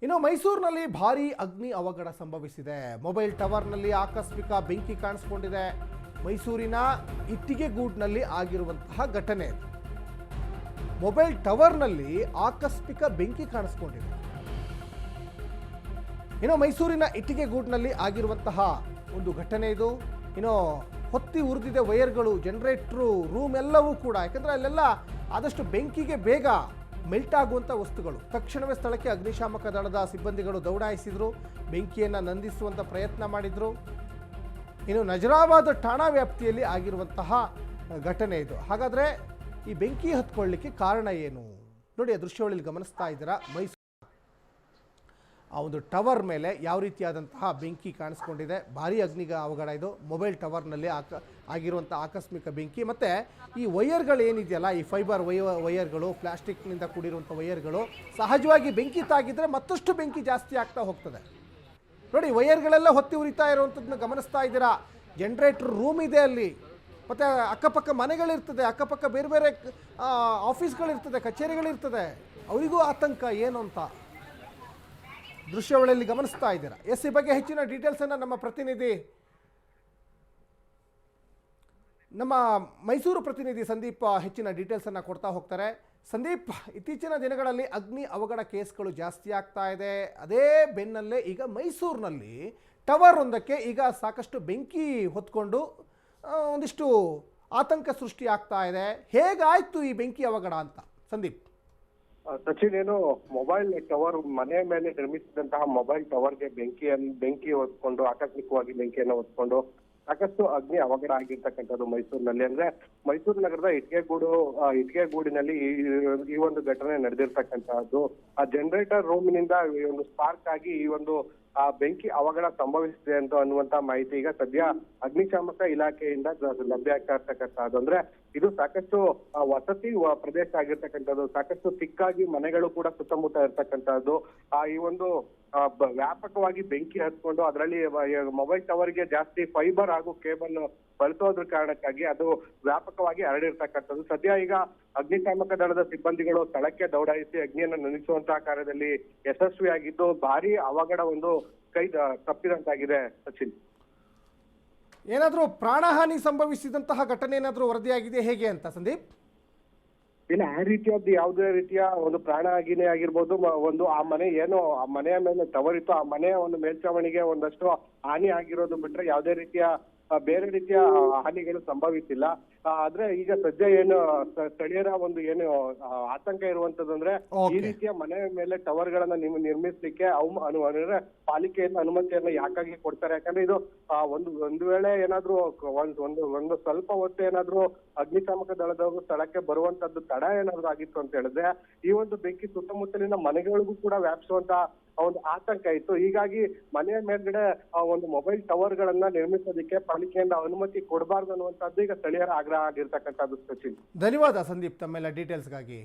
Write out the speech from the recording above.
ಇನ್ನು ಮೈಸೂರಿನಲ್ಲಿ ಭಾರೀ ಅಗ್ನಿ ಅವಘಡ ಸಂಭವಿಸಿದೆ. ಮೊಬೈಲ್ ಟವರ್ನಲ್ಲಿ ಆಕಸ್ಮಿಕ ಬೆಂಕಿ ಕಾಣಿಸಿಕೊಂಡಿದೆ. ಮೈಸೂರಿನ ಇಟ್ಟಿಗೆಗೂಡ್ನಲ್ಲಿ ಆಗಿರುವಂತಹ ಘಟನೆ. ಮೊಬೈಲ್ ಟವರ್ನಲ್ಲಿ ಆಕಸ್ಮಿಕ ಬೆಂಕಿ ಕಾಣಿಸಿಕೊಂಡಿದೆ. ಇನ್ನು ಮೈಸೂರಿನ ಇಟ್ಟಿಗೆಗೂಡ್ನಲ್ಲಿ ಆಗಿರುವಂತಹ ಒಂದು ಘಟನೆ ಇದು. ಇನ್ನು ಹೊತ್ತಿ ಉರಿದಿದೆ ವೈರ್ಗಳು, ಜನರೇಟ್ರು, ರೂಮ್ ಎಲ್ಲವೂ ಕೂಡ. ಯಾಕಂದರೆ ಅಲ್ಲೆಲ್ಲ ಆದಷ್ಟು ಬೆಂಕಿಗೆ ಬೇಗ ಮೆಲ್ಟ್ ಆಗುವಂಥ ವಸ್ತುಗಳು. ತಕ್ಷಣವೇ ಸ್ಥಳಕ್ಕೆ ಅಗ್ನಿಶಾಮಕ ದಳದ ಸಿಬ್ಬಂದಿಗಳು ದೌಡಾಯಿಸಿದ್ರು, ಬೆಂಕಿಯನ್ನು ನಂದಿಸುವಂಥ ಪ್ರಯತ್ನ ಮಾಡಿದರು. ಇನ್ನು ನಜರಾಬಾದ್ ಠಾಣಾ ವ್ಯಾಪ್ತಿಯಲ್ಲಿ ಆಗಿರುವಂತಹ ಘಟನೆ ಇದು. ಹಾಗಾದರೆ ಈ ಬೆಂಕಿ ಹತ್ಕೊಳ್ಳಿಕ್ಕೆ ಕಾರಣ ಏನು ನೋಡಿ, ಆ ದೃಶ್ಯಗಳಲ್ಲಿ ಗಮನಿಸ್ತಾ ಇದ್ದೀರಾ. ಮೈಸೂರು ಆ ಒಂದು ಟವರ್ ಮೇಲೆ ಯಾವ ರೀತಿಯಾದಂತಹ ಬೆಂಕಿ ಕಾಣಿಸ್ಕೊಂಡಿದೆ. ಭಾರೀ ಅಗ್ನಿಗ ಅವಘಡ ಇದು. ಮೊಬೈಲ್ ಟವರ್ನಲ್ಲಿ ಆಗಿರುವಂಥ ಆಕಸ್ಮಿಕ ಬೆಂಕಿ. ಮತ್ತು ಈ ವೈರ್ಗಳು ಏನಿದೆಯಲ್ಲ, ಈ ಫೈಬರ್ ವೈರ್ಗಳು, ಪ್ಲಾಸ್ಟಿಕ್ನಿಂದ ಕೂಡಿರುವಂಥ ವೈರ್ಗಳು ಸಹಜವಾಗಿ ಬೆಂಕಿ ತಾಗಿದ್ರೆ ಮತ್ತಷ್ಟು ಬೆಂಕಿ ಜಾಸ್ತಿ ಆಗ್ತಾ ಹೋಗ್ತದೆ. ನೋಡಿ, ವೈರ್ಗಳೆಲ್ಲ ಹೊತ್ತಿ ಉರಿತಾ ಇರುವಂಥದ್ದನ್ನ ಗಮನಿಸ್ತಾ ಇದ್ದೀರಾ. ಜನರೇಟರ್ ರೂಮ್ ಇದೆ ಅಲ್ಲಿ, ಮತ್ತು ಅಕ್ಕಪಕ್ಕ ಮನೆಗಳಿರ್ತದೆ, ಅಕ್ಕಪಕ್ಕ ಬೇರೆ ಬೇರೆ ಆಫೀಸ್ಗಳಿರ್ತದೆ, ಕಚೇರಿಗಳಿರ್ತದೆ. ಅವರಿಗೂ ಆತಂಕ ಏನು ಅಂತ ದೃಶ್ಯಾವಳಿಯಲ್ಲಿ ಗಮನಿಸ್ತಾ ಇದ್ದೀರಾ. ಈ ಬಗ್ಗೆ ಹೆಚ್ಚಿನ ಡೀಟೇಲ್ಸನ್ನು ನಮ್ಮ ಪ್ರತಿನಿಧಿ, ನಮ್ಮ ಮೈಸೂರು ಪ್ರತಿನಿಧಿ ಸಂದೀಪ್ ಹೆಚ್ಚಿನ ಡೀಟೇಲ್ಸನ್ನು ಕೊಡ್ತಾ ಹೋಗ್ತಾರೆ. ಸಂದೀಪ್, ಇತ್ತೀಚಿನ ದಿನಗಳಲ್ಲಿ ಅಗ್ನಿ ಅವಘಡ ಕೇಸ್ಗಳು ಜಾಸ್ತಿ ಆಗ್ತಾ ಇದೆ. ಅದೇ ಬೆನ್ನಲ್ಲೇ ಈಗ ಮೈಸೂರಿನಲ್ಲಿ ಟವರ್ ಒಂದಕ್ಕೆ ಈಗ ಸಾಕಷ್ಟು ಬೆಂಕಿ ಹೊತ್ಕೊಂಡು ಒಂದಿಷ್ಟು ಆತಂಕ ಸೃಷ್ಟಿ ಆಗ್ತಾ ಇದೆ. ಹೇಗಾಯ್ತು ಈ ಬೆಂಕಿ ಅವಘಡ ಅಂತ ಸಂದೀಪ್? ಸಚಿನ್, ಏನು ಮೊಬೈಲ್ ಟವರ್ ಮನೆ ಮೇಲೆ ನಿರ್ಮಿಸಿದಂತಹ ಮೊಬೈಲ್ ಟವರ್ಗೆ ಬೆಂಕಿ ಹೊತ್ಕೊಂಡು ಆಕಸ್ಮಿಕವಾಗಿ ಬೆಂಕಿಯನ್ನು ಹೊತ್ಕೊಂಡು ಸಾಕಷ್ಟು ಅಗ್ನಿ ಅವಘಡ ಆಗಿರ್ತಕ್ಕಂಥದ್ದು ಮೈಸೂರಿನಲ್ಲಿ. ಅಂದ್ರೆ ಮೈಸೂರು ನಗರದ ಇಟ್ಟಿಗೆಗೂಡಿನಲ್ಲಿ ಈ ಒಂದು ಘಟನೆ ನಡೆದಿರ್ತಕ್ಕಂತಹದ್ದು. ಆ ಜನರೇಟರ್ ರೂಮಿನಿಂದ ಈ ಒಂದು ಸ್ಪಾರ್ಕ್ ಆಗಿ ಈ ಒಂದು ಬೆಂಕಿ ಅವಘಡ ಸಂಭವಿಸಿದೆ ಅಂತ ಅನ್ನುವಂತ ಮಾಹಿತಿ ಈಗ ಸದ್ಯ ಅಗ್ನಿಶಾಮಕ ಇಲಾಖೆಯಿಂದ ಲಭ್ಯ ಆಗ್ತಾ ಇರ್ತಕ್ಕಂಥದ್ದು. ಅಂದ್ರೆ ಇದು ಸಾಕಷ್ಟು ವಸತಿ ಪ್ರದೇಶ ಆಗಿರ್ತಕ್ಕಂಥದ್ದು, ಸಾಕಷ್ಟು ಸಿಕ್ಕಾಗಿ ಮನೆಗಳು ಕೂಡ ಸುತ್ತಮುತ್ತ ಇರ್ತಕ್ಕಂಥದ್ದು. ಈ ಒಂದು ವ್ಯಾಪಕವಾಗಿ ಬೆಂಕಿ ಹತ್ಕೊಂಡು ಅದರಲ್ಲಿ ಮೊಬೈಲ್ ಟವರ್ಗೆ ಜಾಸ್ತಿ ಫೈಬರ್ ಹಾಗೂ ಕೇಬಲ್ ಬಳಸೋದ್ರ ಕಾರಣಕ್ಕಾಗಿ ಅದು ವ್ಯಾಪಕವಾಗಿ ಹರಡಿರ್ತಕ್ಕಂಥದ್ದು. ಸದ್ಯ ಈಗ ಅಗ್ನಿಶಾಮಕ ದಳದ ಸಿಬ್ಬಂದಿಗಳು ಸ್ಥಳಕ್ಕೆ ದೌಡಾಯಿಸಿ ಅಗ್ನಿಯನ್ನು ನಂದಿಸುವಂತಹ ಕಾರ್ಯದಲ್ಲಿ ಯಶಸ್ವಿಯಾಗಿದ್ದು ಭಾರಿ ಅವಘಡ ಒಂದು ಕೈ ತಪ್ಪಿದಂತಾಗಿದೆ. ಸಚಿನ್, ಏನಾದರೂ ಪ್ರಾಣಹಾನಿ ಸಂಭವಿಸಿದಂತಹ ಘಟನೆ ಏನಾದರೂ ವರದಿಯಾಗಿದೆ ಹೇಗೆ ಅಂತ ಸಂದೀಪ್? ಇಲ್ಲ, ಆ ರೀತಿಯಾದ ಯಾವುದೇ ರೀತಿಯ ಒಂದು ಪ್ರಾಣ ಹಾನಿನೇ ಆಗಿರ್ಬೋದು. ಒಂದು ಆ ಮನೆ ಏನು ಆ ಮನೆಯ ಮೇಲೆ ಟವರ್ ಇತ್ತು, ಆ ಮನೆಯ ಒಂದು ಮೇಲ್ಛಾವಣಿಗೆ ಒಂದಷ್ಟು ಹಾನಿ ಆಗಿರೋದು ಬಿಟ್ರೆ ಯಾವುದೇ ರೀತಿಯ ಬೇರೆ ರೀತಿಯ ಹಾನಿಗಳು ಸಂಭವಿಸಿಲ್ಲ. ಆದ್ರೆ ಈಗ ಸದ್ಯ ಏನು ಸ್ಥಳೀಯರ ಒಂದು ಏನು ಆತಂಕ ಇರುವಂತದ್ದು ಅಂದ್ರೆ ಈ ರೀತಿಯ ಮನೆ ಮೇಲೆ ಟವರ್ ಗಳನ್ನ ನಿರ್ಮಿಸ್ಲಿಕ್ಕೆ ಅಂದ್ರೆ ಪಾಲಿಕೆಯಿಂದ ಅನುಮತಿಯನ್ನ ಯಾಕಾಗಿ ಕೊಡ್ತಾರೆ? ಯಾಕಂದ್ರೆ ಇದು ಒಂದು ವೇಳೆ ಏನಾದ್ರೂ ಒಂದು ಸ್ವಲ್ಪ ಹೊತ್ತು ಏನಾದ್ರೂ ಅಗ್ನಿಶಾಮಕ ದಳದವರು ಸ್ಥಳಕ್ಕೆ ಬರುವಂತದ್ದು ತಡ ಏನಾದ್ರು ಆಗಿತ್ತು ಅಂತ ಹೇಳಿದ್ರೆ ಈ ಒಂದು ಬೆಂಕಿ ಸುತ್ತಮುತ್ತಲಿನ ಮನೆಗಳಿಗೂ ಕೂಡ ವ್ಯಾಪಿಸುವಂತ ಒಂದು ಆತಂಕ ಇತ್ತು. ಹೀಗಾಗಿ ಮನೆಯ ಮೇಲ್ಗಡೆ ಒಂದು ಮೊಬೈಲ್ ಟವರ್ ಗಳನ್ನ ನಿರ್ಮಿಸೋದಕ್ಕೆ ಪಾಲಿಕೆಯಿಂದ ಅನುಮತಿ ಕೊಡಬಾರ್ದು ಅನ್ನುವಂಥದ್ದು ಈಗ ಸ್ಥಳೀಯರ ಆಗ್ರಹ ಆಗಿರ್ತಕ್ಕಂಥದ್ದು. ಸಚಿನ್, ಧನ್ಯವಾದ ಸಂದೀಪ್ ತಮ್ಮೆಲ್ಲ ಡೀಟೇಲ್ಸ್ಗಾಗಿ.